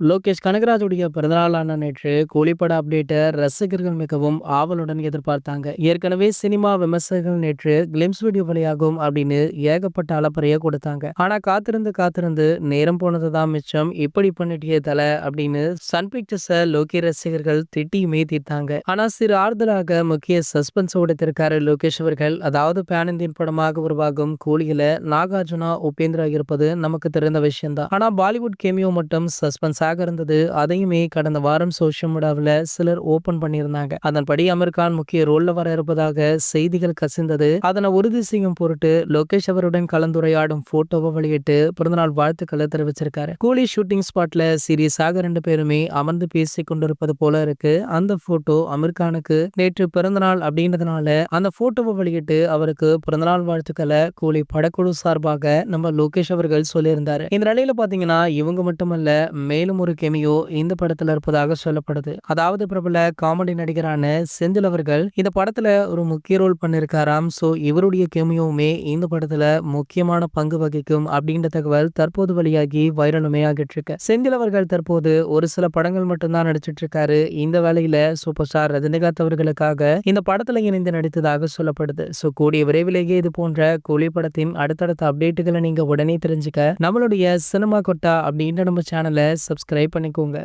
லோகேஷ் கனகராஜுடைய பிறந்தநாளான நேற்று கூலிப்பட அப்டேட்டை ரசிகர்கள் மிகவும் ஆவலுடன் எதிர்பார்த்தாங்க. ஏற்கனவே சினிமா விமர்சகர்கள் நேற்று கிளிம்ஸ் வீடியோ வெளியாகும் அப்படின்னு ஏகப்பட்ட அலப்பறைய கொடுத்தாங்க. ஆனா காத்திருந்து காத்திருந்து நேரம் போனதுதான் மிச்சம், இப்படி பண்ணிட்டே தல அப்படின்னு சன் பிக்சர்ஸ லோகே ரசிகர்கள் திட்டியுமே தீர்த்தாங்க. ஆனா சிறு ஆறுதலாக முக்கிய சஸ்பென்ஸ் உடைத்திருக்காரு லோகேஷ் அவர்கள். அதாவது பேன் இந்தியன் படமாக உருவாகும் கூலியில நாகார்ஜுனா, உபேந்திரா இருப்பது நமக்கு தெரிந்த விஷயம் தான். ஆனா பாலிவுட் கேமியோ மட்டும் சஸ்பென்ஸ் இருந்தது. அதையுமே கடந்த வாரம் சோஷியல் மீடியாவில் சிலர் ஓபன் பண்ணியிருந்தாங்க. அதன்படி அமீர் கான் முக்கிய ரோல்ல வர இருப்பதாக செய்திகள் கசிந்தது. அதனை உறுதி செய்யும் பொருட்டு லோகேஷ் அவருடன் கலந்துரையாடும் போட்டோவை வெளியிட்டு பிறந்தநாள் வாழ்த்துக்களை தெரிவிச்சிருக்காரு. கூலி ஷூட்டிங் ஸ்பாட்ல சீரியஸாக ரெண்டு பேருமே அமர்ந்து பேசிக் கொண்டிருப்பது போல இருக்கு. அந்த போட்டோ அமீர் கானுக்கு நேற்று பிறந்தநாள் அப்படின்றதுனால அந்த போட்டோவை வெளியிட்டு அவருக்கு பிறந்தநாள் வாழ்த்துக்களை கூலி படக்குழு சார்பாக நம்ம லோகேஷ் அவர்கள் சொல்லியிருந்தாரு. இந்த நிலையில பாத்தீங்கன்னா இவங்க மட்டுமல்ல, மேலும் ஒரு கெமியோ இந்த படத்துல இருப்பதாக சொல்லப்படுது. அதாவது பிரபல காமெடி நடிகரான செந்தில் அவர்கள் இந்த படத்துல ஒரு முக்கிய ரோல் பண்ணிருக்காராம். சோ இவருடைய கெமியோவுமே இந்த படத்துல முக்கியமான பங்கு வகிக்கும் அப்படின்ற தகவல் தற்போது வெளியாகி வைரலுமே ஆகிட்டு இருக்கு. செந்தில் அவர்கள் தற்போது ஒரு சில படங்கள் மட்டும்தான் நடிச்சிட்டு இருக்காரு. இந்த வேளையில சூப்பர் ஸ்டார் ரஜினிகாந்த் அவர்களுக்காக இந்த படத்துல இணைந்து நடித்ததாக சொல்லப்படுது. சோ கூடிய விரைவிலேயே இது போன்ற கூலி படத்தின் அடுத்தடுத்த அப்டேட்டுகளை நீங்க உடனே தெரிஞ்சுக்க நம்மளுடைய சினிமா கொட்டா அப்படின்ற நம்ம சேனலை சப்ஸ்கிரைப் பண்ணிக்கோங்க.